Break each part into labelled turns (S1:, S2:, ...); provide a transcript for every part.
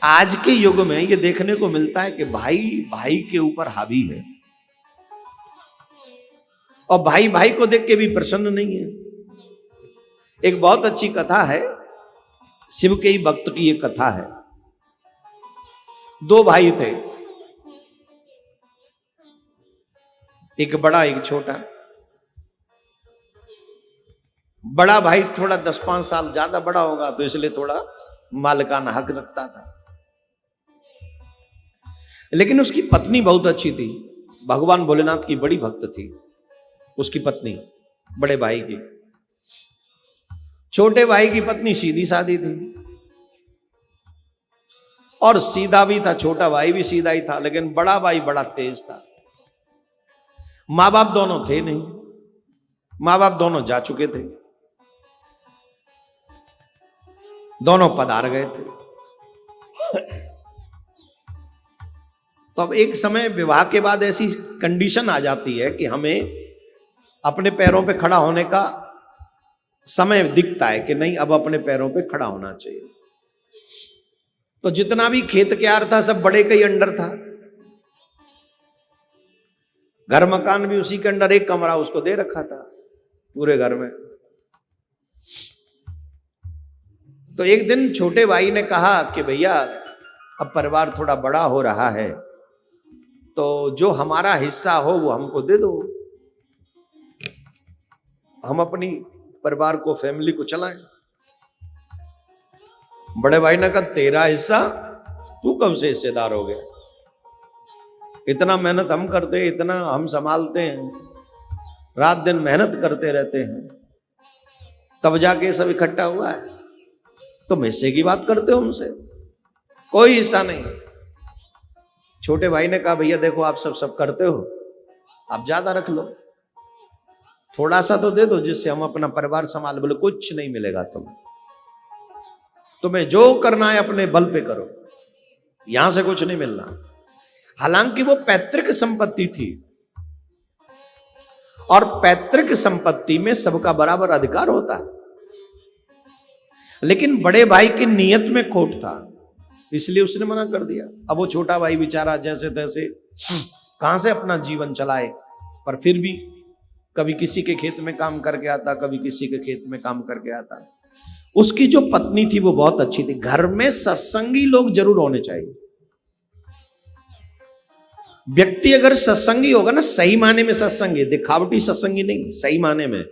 S1: आज के युग में ये देखने को मिलता है कि भाई भाई के ऊपर हावी है और भाई भाई को देख के भी प्रसन्न नहीं है। एक बहुत अच्छी कथा है, शिव के ही भक्त की एक कथा है। दो भाई थे, एक बड़ा एक छोटा। बड़ा भाई थोड़ा 10-5 साल ज्यादा बड़ा होगा तो इसलिए थोड़ा मालिकाना हक रखता था, लेकिन उसकी पत्नी बहुत अच्छी थी। भगवान भोलेनाथ की बड़ी भक्त थी उसकी पत्नी, बड़े भाई की। छोटे भाई की पत्नी सीधी सादी थी और सीधा भी था, छोटा भाई भी सीधा ही था, लेकिन बड़ा भाई बड़ा तेज था। मां बाप दोनों थे नहीं, मां बाप दोनों जा चुके थे, दोनों पधार गए थे। तो अब एक समय विवाह के बाद ऐसी कंडीशन आ जाती है कि हमें अपने पैरों पे खड़ा होने का समय दिखता है कि नहीं, अब अपने पैरों पे खड़ा होना चाहिए। तो जितना भी खेत क्यार था सब बड़े के ही अंडर था, घर मकान भी उसी के अंडर, एक कमरा उसको दे रखा था पूरे घर में। तो एक दिन छोटे भाई ने कहा कि भैया अब परिवार थोड़ा बड़ा हो रहा है तो जो हमारा हिस्सा हो वो हमको दे दो, हम अपनी परिवार को, फैमिली को चलाएं। बड़े भाई ने कहा तेरा हिस्सा, तू कब से हिस्सेदार हो गया? इतना मेहनत हम करते, इतना हम संभालते हैं, रात दिन मेहनत करते रहते हैं, तब जाके सब इकट्ठा हुआ है। तुम हिस्से की बात करते हो हमसे? कोई हिस्सा नहीं। छोटे भाई ने कहा भैया देखो आप सब करते हो, आप ज्यादा रख लो, थोड़ा सा तो दे दो जिससे हम अपना परिवार संभाल। बोले कुछ नहीं मिलेगा तुम्हें जो करना है अपने बल पे करो, यहां से कुछ नहीं मिलना। हालांकि वो पैतृक संपत्ति थी और पैतृक संपत्ति में सबका बराबर अधिकार होता है, लेकिन बड़े भाई की नीयत में खोट था इसलिए उसने मना कर दिया। अब वो छोटा भाई बेचारा जैसे तैसे कहां से अपना जीवन चलाए, पर फिर भी कभी किसी के खेत में काम करके आता, कभी किसी के खेत में काम करके आता। उसकी जो पत्नी थी वो बहुत अच्छी थी। घर में सत्संगी लोग जरूर होने चाहिए। व्यक्ति अगर सत्संगी होगा ना, सही माने में सत्संगी, दिखावटी सत्संगी नहीं, सही माने में,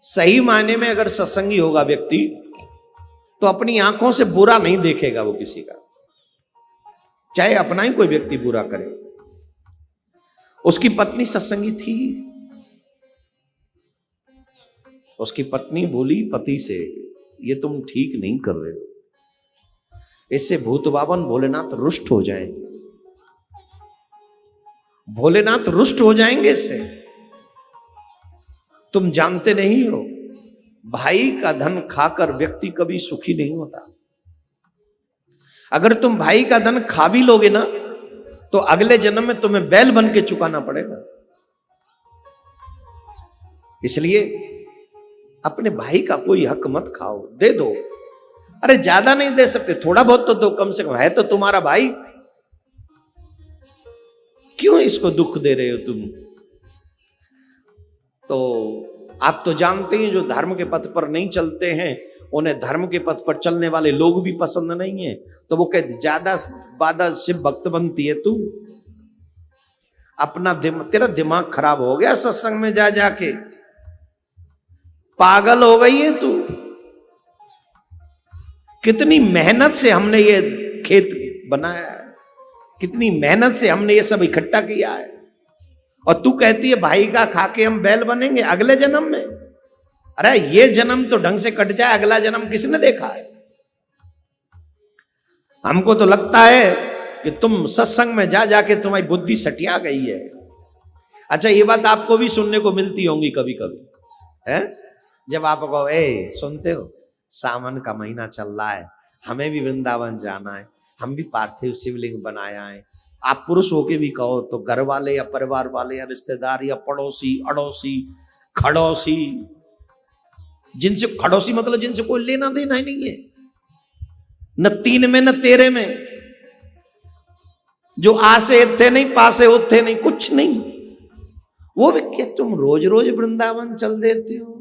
S1: सही माने में अगर सत्संगी होगा व्यक्ति तो अपनी आंखों से बुरा नहीं देखेगा वो किसी का, चाहे अपना ही कोई व्यक्ति बुरा करे। उसकी पत्नी सत्संगी थी। उसकी पत्नी बोली पति से, ये तुम ठीक नहीं कर रहे हो, इससे भूत बावन भोलेनाथ रुष्ट हो जाएंगे, भोलेनाथ रुष्ट हो जाएंगे इससे। तुम जानते नहीं हो, भाई का धन खाकर व्यक्ति कभी सुखी नहीं होता। अगर तुम भाई का धन खा भी लोगे ना तो अगले जन्म में तुम्हें बैल बन के चुकाना पड़ेगा। इसलिए अपने भाई का कोई हक मत खाओ, दे दो। अरे ज्यादा नहीं दे सकते, थोड़ा बहुत तो दो कम से कम, है तो तुम्हारा भाई, क्यों इसको दुख दे रहे हो तुम? तो आप तो जानते हैं जो धर्म के पथ पर नहीं चलते हैं उन्हें धर्म के पथ पर चलने वाले लोग भी पसंद नहीं है। तो वो कहते ज्यादा बादा शिव भक्त बनती है तू, अपना तेरा दिमाग खराब हो गया सत्संग में जा जाके, पागल हो गई है तू। कितनी मेहनत से हमने ये खेत बनाया है, कितनी मेहनत से हमने ये सब इकट्ठा किया है, और तू कहती है भाई का खा के हम बैल बनेंगे अगले जन्म में। अरे ये जन्म तो ढंग से कट जाए, अगला जन्म किसने देखा है? हमको तो लगता है कि तुम सत्संग में जा जाके तुम्हारी बुद्धि सटिया गई है। अच्छा ये बात आपको भी सुनने को मिलती होंगी कभी कभी, है? जब आप कहो ए सुनते हो सावन का महीना चल रहा है, हमें भी वृंदावन जाना है, हम भी पार्थिव शिवलिंग बनाया है। आप पुरुष होके भी कहो तो घर वाले या परिवार वाले या रिश्तेदार या पड़ोसी अड़ोसी खड़ोसी, जिनसे, खड़ोसी मतलब जिनसे कोई लेना देना ही नहीं है, न तीन में न तेरे में, जो आसे थे नहीं पासे होते नहीं, कुछ नहीं। वो भी क्या तुम रोज रोज वृंदावन चल देते हो?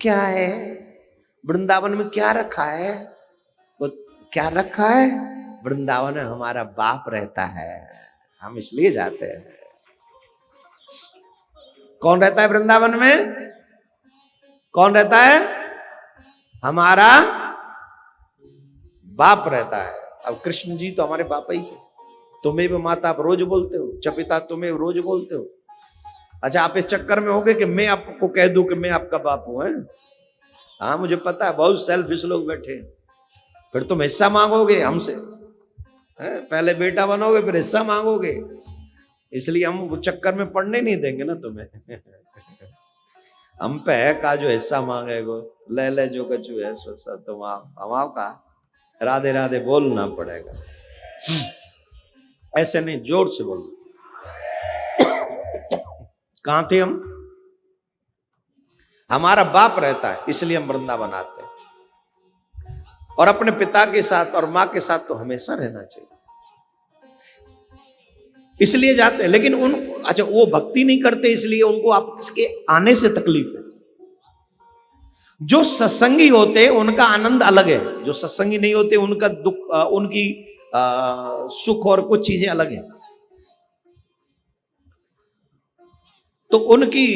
S1: क्या है वृंदावन में, क्या रखा है? वो क्या रखा है? वृंदावन में हमारा बाप रहता है, हम इसलिए जाते हैं। कौन रहता है वृंदावन में? कौन रहता है? हमारा बाप रहता है। अब कृष्ण जी तो हमारे बाप ही है। तुम्हें भी माता आप रोज बोलते हो, चपिता तुम्हें रोज बोलते हो। अच्छा, आप इस चक्कर में होगे कि मैं आपको कह दूं कि मैं आपका बाप हूं? है हाँ, मुझे पता है बहुत सेल्फिश लोग बैठे हैं। फिर तुम हिस्सा मांगोगे हमसे, पहले बेटा बनोगे फिर हिस्सा मांगोगे, इसलिए हम वो चक्कर में पड़ने नहीं देंगे ना तुम्हें। हम पे है का जो हिस्सा मांगेगो, ले ले जो कछु है सो सब तुम हम का राधे राधे बोलना पड़ेगा। ऐसे नहीं, जोर से बोलो। कहां थे हम? हमारा बाप रहता है इसलिए हम वृंदावन आते हैं, और अपने पिता के साथ और मां के साथ तो हमेशा रहना चाहिए, इसलिए जाते हैं। लेकिन उन अच्छा, वो भक्ति नहीं करते इसलिए उनको आपके आने से तकलीफ है। जो सत्संगी होते हैं उनका आनंद अलग है, जो सत्संगी नहीं होते उनका दुख, उनकी सुख और कुछ चीजें अलग है। तो उनकी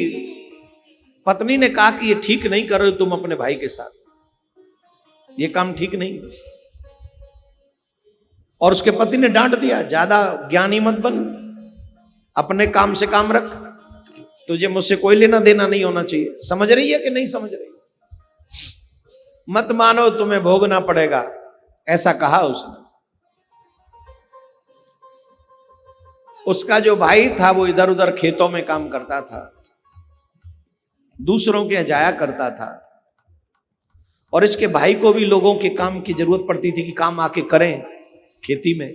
S1: पत्नी ने कहा कि ये ठीक नहीं कर रहे हो तुम अपने भाई के साथ, ये काम ठीक नहीं। और उसके पति ने डांट दिया, ज्यादा ज्ञानी मत बन, अपने काम से काम रख, तुझे मुझसे कोई लेना देना नहीं होना चाहिए। समझ रही है कि नहीं समझ रही? मत मानो तुम्हें भोगना पड़ेगा, ऐसा कहा उसने। उसका जो भाई था वो इधर उधर खेतों में काम करता था, दूसरों के जाया करता था, और इसके भाई को भी लोगों के काम की जरूरत पड़ती थी कि काम आके करें खेती में।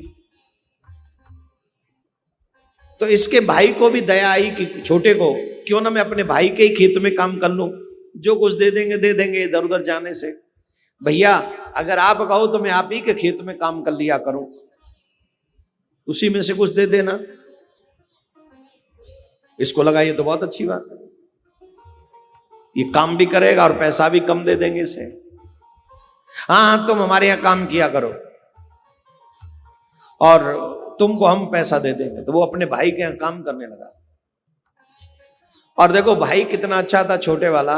S1: तो इसके भाई को भी दया आई कि छोटे को, क्यों ना मैं अपने भाई के ही खेत में काम कर लूं, जो कुछ दे देंगे इधर उधर जाने से। भैया अगर आप कहो तो मैं आप ही के खेत में काम कर लिया करूं, उसी में से कुछ दे देना। इसको लगा ये तो बहुत अच्छी बात है, ये काम भी करेगा और पैसा भी कम दे देंगे इसे। हाँ तुम हमारे यहां काम किया करो और तुमको हम पैसा दे देंगे। तो वो अपने भाई के यहां काम करने लगा। और देखो भाई कितना अच्छा था, छोटे वाला,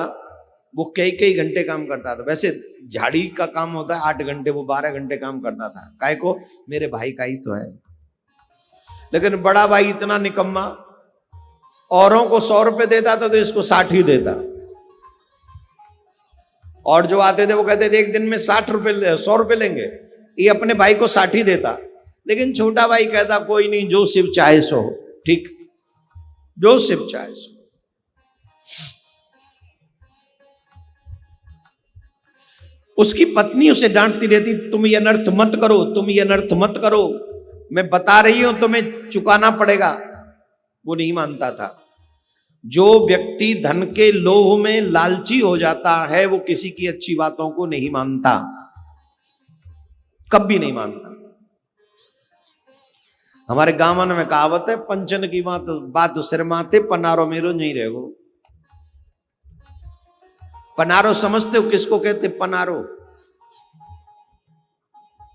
S1: वो कई घंटे काम करता था। वैसे झाड़ी का काम होता है 8 घंटे, वो 12 घंटे काम करता था। काहे को? मेरे भाई का ही तो है। लेकिन बड़ा भाई इतना निकम्मा, औरों को 100 रुपए देता था तो इसको 60 ही देता। और जो आते थे वो कहते थे एक दिन में 100 रुपए लेंगे, ये अपने भाई को 60 ही देता। लेकिन छोटा भाई कहता कोई नहीं, जो शिव चाहे सो, ठीक, जो शिव चाहे सो। उसकी पत्नी उसे डांटती रहती, तुम ये अनर्थ मत करो, तुम ये अनर्थ मत करो, मैं बता रही हूं तुम्हें चुकाना पड़ेगा। वो नहीं मानता था। जो व्यक्ति धन के लोभ में लालची हो जाता है वो किसी की अच्छी बातों को नहीं मानता, कभी नहीं मानता। हमारे गांव में कहावत है, पंचन की बात सिर माथे, पनारो मेरो नहीं रहेगो। पनारो समझते हो किसको कहते? पनारो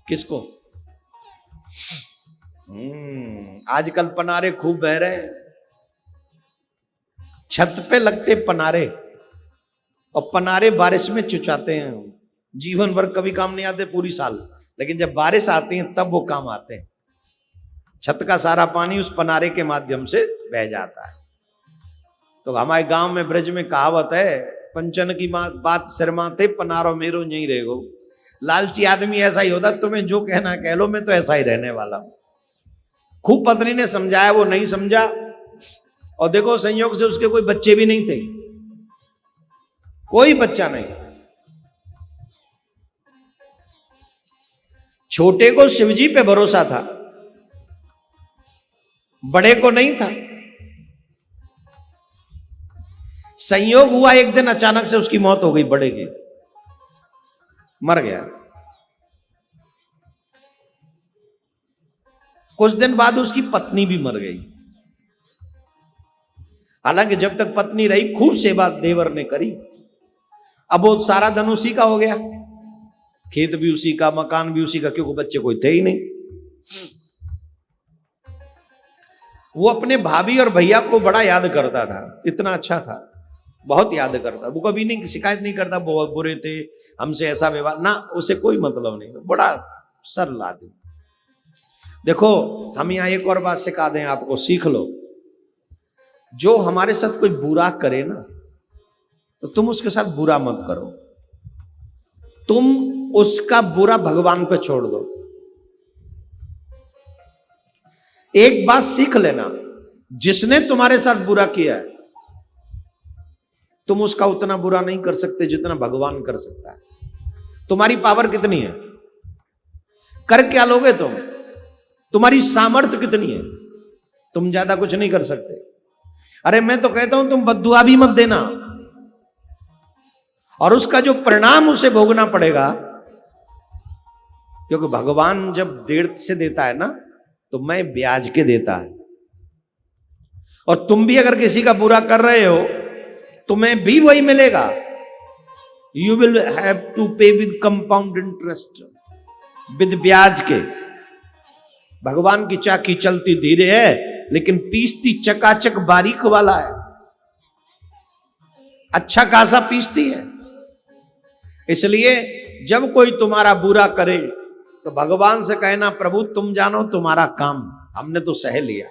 S1: किसको? आजकल पनारे खूब बह रहे हैं, छत पे लगते पनारे, और पनारे बारिश में चुचाते हैं। जीवन भर कभी काम नहीं आते पूरी साल, लेकिन जब बारिश आती है तब वो काम आते हैं। छत का सारा पानी उस पनारे के माध्यम से बह जाता है। तो हमारे गांव में ब्रज में कहावत है, पंचन की बात सिर माथे, पनारो मेरो नहीं रहेगो। लालची आदमी ऐसा ही होता, तुम्हें जो कहना कह लो, मैं तो ऐसा ही रहने वाला हूं। खूब पत्नी ने समझाया, वो नहीं समझा, और देखो संयोग से उसके कोई बच्चे भी नहीं थे, कोई बच्चा नहीं। छोटे को शिवजी पे भरोसा था, बड़े को नहीं था। संयोग हुआ एक दिन अचानक से उसकी मौत हो गई, बड़े की मर गया। कुछ दिन बाद उसकी पत्नी भी मर गई। हालांकि जब तक पत्नी रही खूब सेवा देवर ने करी। अब वो सारा धन उसी का हो गया, खेत भी उसी का, मकान भी उसी का, क्योंकि बच्चे कोई थे ही नहीं। वो अपने भाभी और भैया को बड़ा याद करता था, इतना अच्छा था, बहुत याद करता। वो कभी नहीं शिकायत नहीं करता बहुत बुरे थे, हमसे ऐसा व्यवहार ना, उसे कोई मतलब नहीं, बड़ा सरल आदमी। देखो हम यहां एक और बात सिखा दें आपको, सीख लो। जो हमारे साथ कोई बुरा करे ना, तो तुम उसके साथ बुरा मत करो, तुम उसका बुरा भगवान पे छोड़ दो। एक बात सीख लेना, जिसने तुम्हारे साथ बुरा किया है तुम उसका उतना बुरा नहीं कर सकते जितना भगवान कर सकता है। तुम्हारी पावर कितनी है, कर क्या लोगे तुम, तुम्हारी सामर्थ्य कितनी है, तुम ज्यादा कुछ नहीं कर सकते। अरे मैं तो कहता हूं तुम बद्दुआ भी मत देना, और उसका जो परिणाम उसे भोगना पड़ेगा, क्योंकि भगवान जब देर से देता है ना तो मैं ब्याज के देता है। और तुम भी अगर किसी का बुरा कर रहे हो तुम्हें भी वही मिलेगा। यू विल हैव टू पे विद कंपाउंड इंटरेस्ट, विद ब्याज के। भगवान की चाकी चलती धीरे है लेकिन पीसती चकाचक बारीक वाला है, अच्छा खासा पीसती है। इसलिए जब कोई तुम्हारा बुरा करे तो भगवान से कहना, प्रभु तुम जानो तुम्हारा काम, हमने तो सह लिया,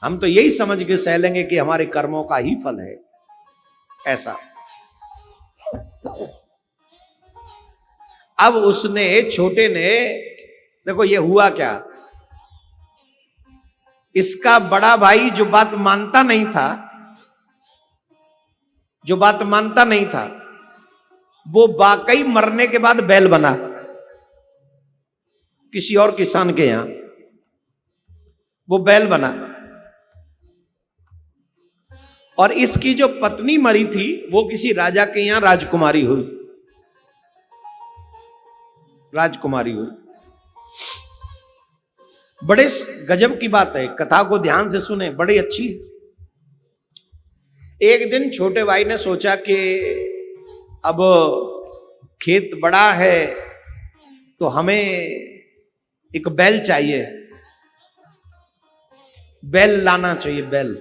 S1: हम तो यही समझ के सह लेंगे कि हमारे कर्मों का ही फल है। ऐसा अब उसने छोटे ने, देखो ये हुआ क्या, इसका बड़ा भाई जो बात मानता नहीं था, जो बात मानता नहीं था, वो वाकई मरने के बाद बैल बना किसी और किसान के यहां, वो बैल बना। और इसकी जो पत्नी मरी थी वो किसी राजा के यहां राजकुमारी हुई, राजकुमारी हुई। बड़े गजब की बात है, कथा को ध्यान से सुने, बड़ी अच्छी है। एक दिन छोटे भाई ने सोचा कि अब खेत बड़ा है तो हमें एक बैल चाहिए, बैल लाना चाहिए, बैल,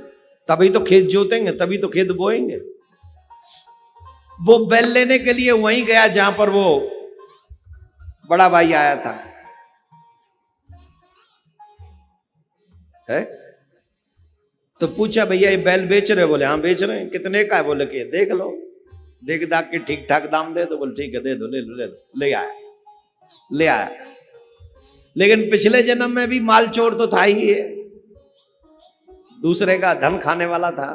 S1: तभी तो खेत जोतेंगे, तभी तो खेत बोएंगे। वो बैल लेने के लिए वहीं गया जहां पर वो बड़ा भाई आया था। है? तो पूछा, भैया ये बैल बेच रहे? बोले हाँ बेच रहे हैं। कितने का है? बोले कि देख लो, देख दाख के ठीक ठाक दाम दे दो। बोले ठीक है दे दो, ले लो ले लो। ले आया, ले आया। लेकिन पिछले जन्म में भी माल चोर तो था ही है, दूसरे का धन खाने वाला था।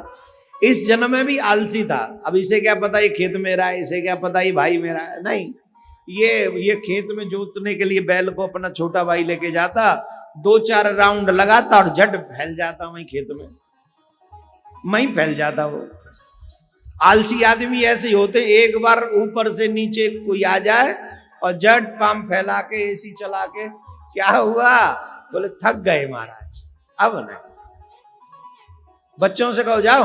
S1: इस जन्म में भी आलसी था। अब इसे क्या पता ये खेत मेरा है, इसे क्या पता ये भाई मेरा है, नहीं। ये खेत में जोतने के लिए बैल को अपना छोटा भाई लेके जाता, 2-4 राउंड लगाता और झट फैल जाता वहीं खेत में, वहीं फैल जाता। वो आलसी आदमी ऐसे ही होते, एक बार ऊपर से नीचे कोई आ जाए और झट पाम फैला के एसी चला के, क्या हुआ? बोले थक गए महाराज, अब नहीं। बच्चों से कहो जाओ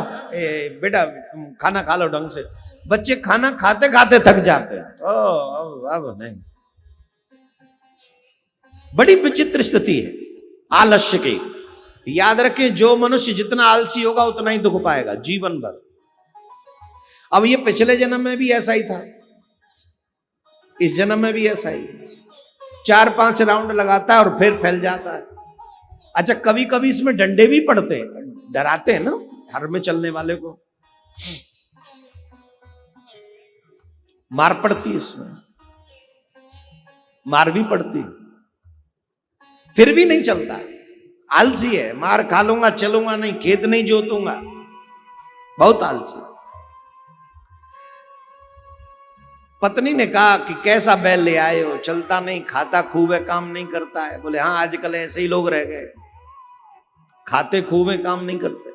S1: बेटा तुम खाना खा लो ढंग से, बच्चे खाना खाते खाते थक जाते हैं। अब नहीं। बड़ी विचित्र स्थिति है आलस्य की। याद रखें, जो मनुष्य जितना आलसी होगा उतना ही दुख पाएगा जीवन भर। अब ये पिछले जन्म में भी ऐसा ही था, इस जन्म में भी ऐसा ही। 4-5 राउंड लगाता है और फिर फैल जाता है। अच्छा, कभी कभी इसमें डंडे भी पड़ते हैं, डराते हैं ना घर में चलने वाले को, मार पड़ती है, इसमें मार भी पड़ती है, फिर भी नहीं चलता, आलसी है। मार खा लूंगा चलूंगा नहीं, खेत नहीं जोतूंगा, बहुत आलसी। पत्नी ने कहा कि कैसा बैल ले आए हो, चलता नहीं, खाता खूब है, काम नहीं करता है। बोले हाँ आजकल ऐसे ही लोग रह गए, खाते खूब है, काम नहीं करते।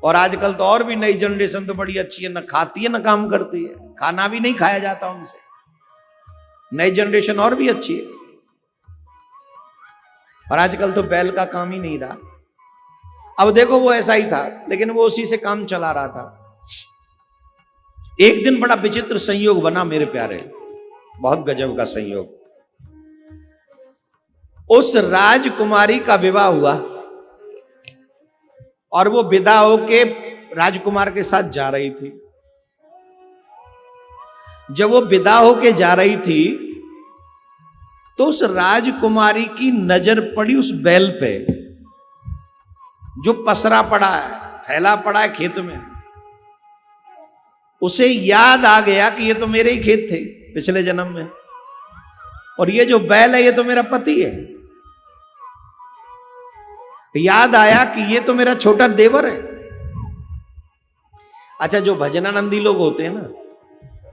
S1: और आजकल तो और भी नई जनरेशन तो बड़ी अच्छी है, ना खाती है ना काम करती है, खाना भी नहीं खाया जाता उनसे। नई जनरेशन और भी अच्छी है। और आजकल तो बैल का काम ही नहीं रहा। अब देखो वो ऐसा ही था, लेकिन वो उसी से काम चला रहा था। एक दिन बड़ा विचित्र संयोग बना मेरे प्यारे, बहुत गजब का संयोग। उस राजकुमारी का विवाह हुआ और वो विदा होके राजकुमार के साथ जा रही थी। जब वो विदा होके जा रही थी तो उस राजकुमारी की नजर पड़ी उस बैल पे जो पसरा पड़ा है, फैला पड़ा है खेत में। उसे याद आ गया कि ये तो मेरे ही खेत थे पिछले जन्म में, और ये जो बैल है ये तो मेरा पति है। याद आया कि ये तो मेरा छोटा देवर है। अच्छा, जो भजनानंदी लोग होते हैं ना,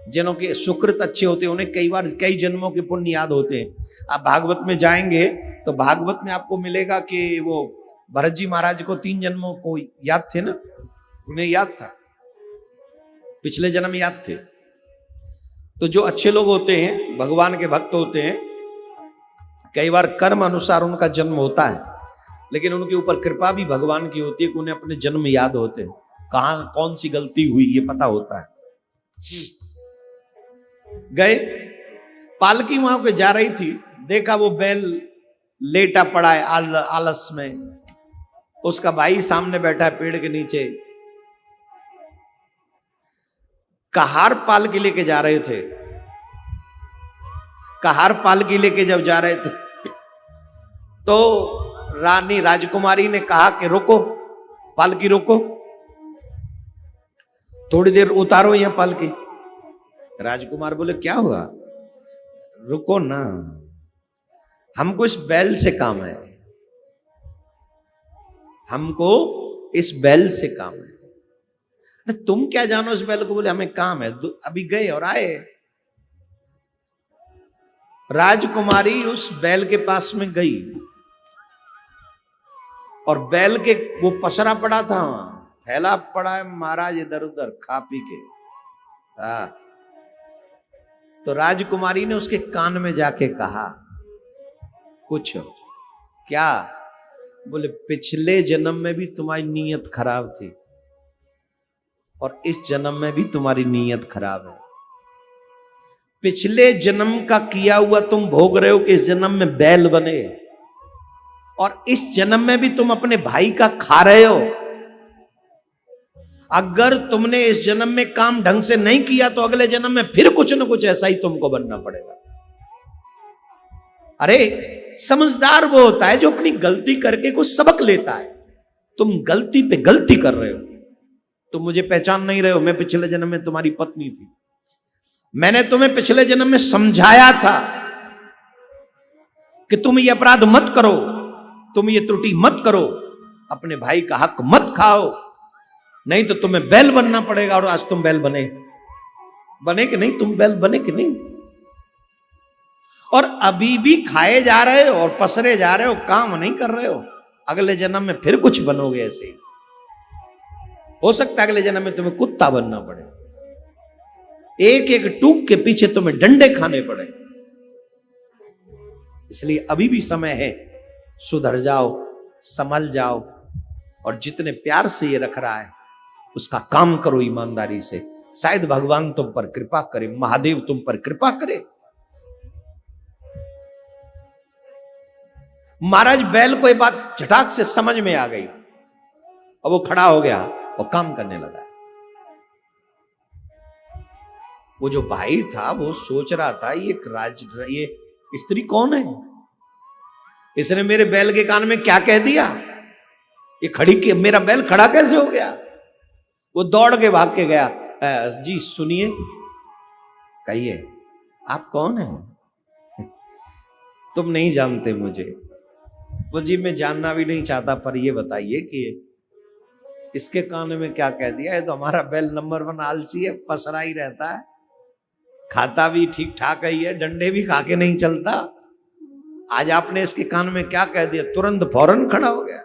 S1: जिनके सुकृत अच्छे होते हैं, उन्हें कई बार कई जन्मों के पुण्य याद होते हैं। आप भागवत में जाएंगे तो भागवत में आपको मिलेगा कि वो भरत जी महाराज को 3 जन्मों को याद थे ना, उन्हें याद था, पिछले जन्म याद थे। तो जो अच्छे लोग होते हैं, भगवान के भक्त होते हैं, कई बार कर्म अनुसार उनका जन्म होता है, लेकिन उनके ऊपर कृपा भी भगवान की होती है कि उन्हें अपने जन्म याद होते हैं, कहां कौन सी गलती हुई ये पता होता है। गए, पालकी वहां पे जा रही थी, देखा वो बैल लेटा पड़ा है आलस में, उसका भाई सामने बैठा है पेड़ के नीचे। कहार पालकी लेके जा रहे थे, कहार पालकी लेके जब जा रहे थे तो रानी राजकुमारी ने कहा कि रोको, पालकी रोको, थोड़ी देर उतारो यह पालकी। राजकुमार बोले क्या हुआ, रुको ना, हमको इस बैल से काम है, हमको इस बैल से काम है। अरे तुम क्या जानो इस बैल को, बोले हमें काम है, अभी गए और आए। राजकुमारी उस बैल के पास में गई और बैल के वो पसरा पड़ा था, फैला पड़ा है महाराज इधर उधर खा पी के। तो राजकुमारी ने उसके कान में जाके कहा कुछ, क्या? बोले पिछले जन्म में भी तुम्हारी नीयत खराब थी और इस जन्म में भी तुम्हारी नीयत खराब है। पिछले जन्म का किया हुआ तुम भोग रहे हो कि इस जन्म में बैल बने, और इस जन्म में भी तुम अपने भाई का खा रहे हो। अगर तुमने इस जन्म में काम ढंग से नहीं किया तो अगले जन्म में फिर कुछ ना कुछ ऐसा ही तुमको बनना पड़ेगा। अरे समझदार वो होता है जो अपनी गलती करके कुछ सबक लेता है। तुम गलती पे गलती कर रहे हो, तुम मुझे पहचान नहीं रहे हो, मैं पिछले जन्म में तुम्हारी पत्नी थी, मैंने तुम्हें पिछले जन्म में समझाया था कि तुम ये अपराध मत करो, तुम ये त्रुटि मत करो, अपने भाई का हक मत खाओ, नहीं तो तुम्हें बैल बनना पड़ेगा। और आज तुम बैल बने कि नहीं, तुम बैल बने कि नहीं? और अभी भी खाए जा रहे हो और पसरे जा रहे हो, काम नहीं कर रहे हो। अगले जन्म में फिर कुछ बनोगे ऐसे ही। हो सकता है अगले जन्म में तुम्हें कुत्ता बनना पड़े, एक एक टूक के पीछे तुम्हें डंडे खाने पड़े। इसलिए अभी भी समय है, सुधर जाओ, संभल जाओ, और जितने प्यार से ये रख रहा है उसका काम करो ईमानदारी से। शायद भगवान तुम पर कृपा करे, महादेव तुम पर कृपा करे। महाराज बैल को ये बात झटाक से समझ में आ गई और वो खड़ा हो गया और काम करने लगा। वो जो भाई था वो सोच रहा था ये स्त्री कौन है, इसने मेरे बैल के कान में क्या कह दिया, ये खड़ी के मेरा बैल खड़ा कैसे हो गया। वो दौड़ के भाग के गया, जी सुनिए, कहिए आप कौन हैं? तुम नहीं जानते मुझे। वो जी मैं जानना भी नहीं चाहता, पर ये बताइए कि इसके कान में क्या कह दिया। ये तो हमारा बैल नंबर 1 आलसी है, पसरा ही रहता है, खाता भी ठीक ठाक ही है, डंडे भी खा के नहीं चलता। आज आपने इसके कान में क्या कह दिया, तुरंत फौरन खड़ा हो गया।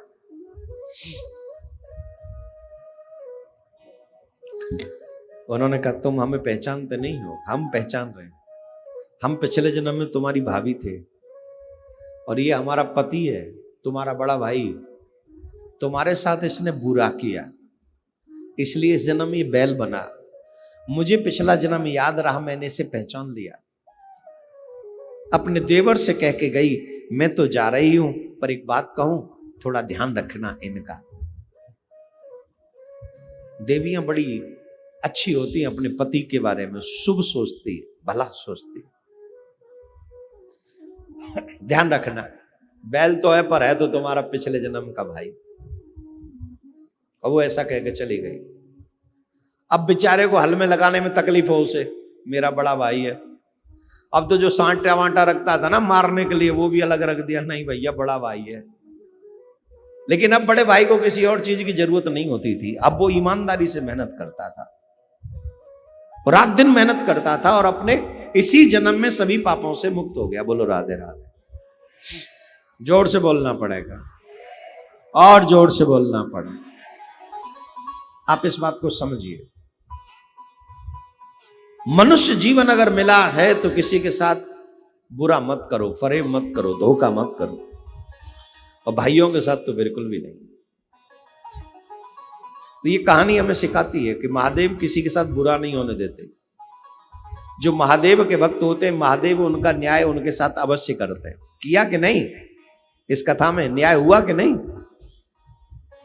S1: उन्होंने कहा तुम हमें पहचानते नहीं हो, हम पहचान रहे हैं, हम पिछले जन्म में तुम्हारी भाभी थे और ये हमारा पति है, तुम्हारा बड़ा भाई, तुम्हारे साथ इसने बुरा किया, इसलिए इस जन्म ये बैल बना। मुझे पिछला जन्म याद रहा, मैंने इसे पहचान लिया। अपने देवर से कह के गई, मैं तो जा रही हूं, पर एक बात कहूं, थोड़ा ध्यान रखना इनका। देवियां बड़ी अच्छी होती हैं, अपने पति के बारे में शुभ सोचती है, भला सोचती है। ध्यान रखना, बैल तो है पर है तो तुम्हारा पिछले जन्म का भाई। और वो ऐसा कह के चली गई। अब बेचारे को हल में लगाने में तकलीफ हो उसे, मेरा बड़ा भाई है। अब तो जो सांटा वांटा रखता था ना मारने के लिए, वो भी अलग रख दिया, नहीं भैया बड़ा भाई है। लेकिन अब बड़े भाई को किसी और चीज की जरूरत नहीं होती थी। अब वो ईमानदारी से मेहनत करता था, रात दिन मेहनत करता था, और अपने इसी जन्म में सभी पापों से मुक्त हो गया। बोलो राधे राधे। जोर से बोलना पड़ेगा, और जोर से बोलना पड़ेगा। आप इस बात को समझिए, मनुष्य जीवन अगर मिला है तो किसी के साथ बुरा मत करो, फरेब मत करो, धोखा मत करो, और भाइयों के साथ तो बिल्कुल भी नहीं। तो ये कहानी हमें सिखाती है कि महादेव किसी के साथ बुरा नहीं होने देते। जो महादेव के भक्त होते हैं, महादेव उनका न्याय उनके साथ अवश्य करते हैं। किया कि नहीं? इस कथा में न्याय हुआ कि नहीं?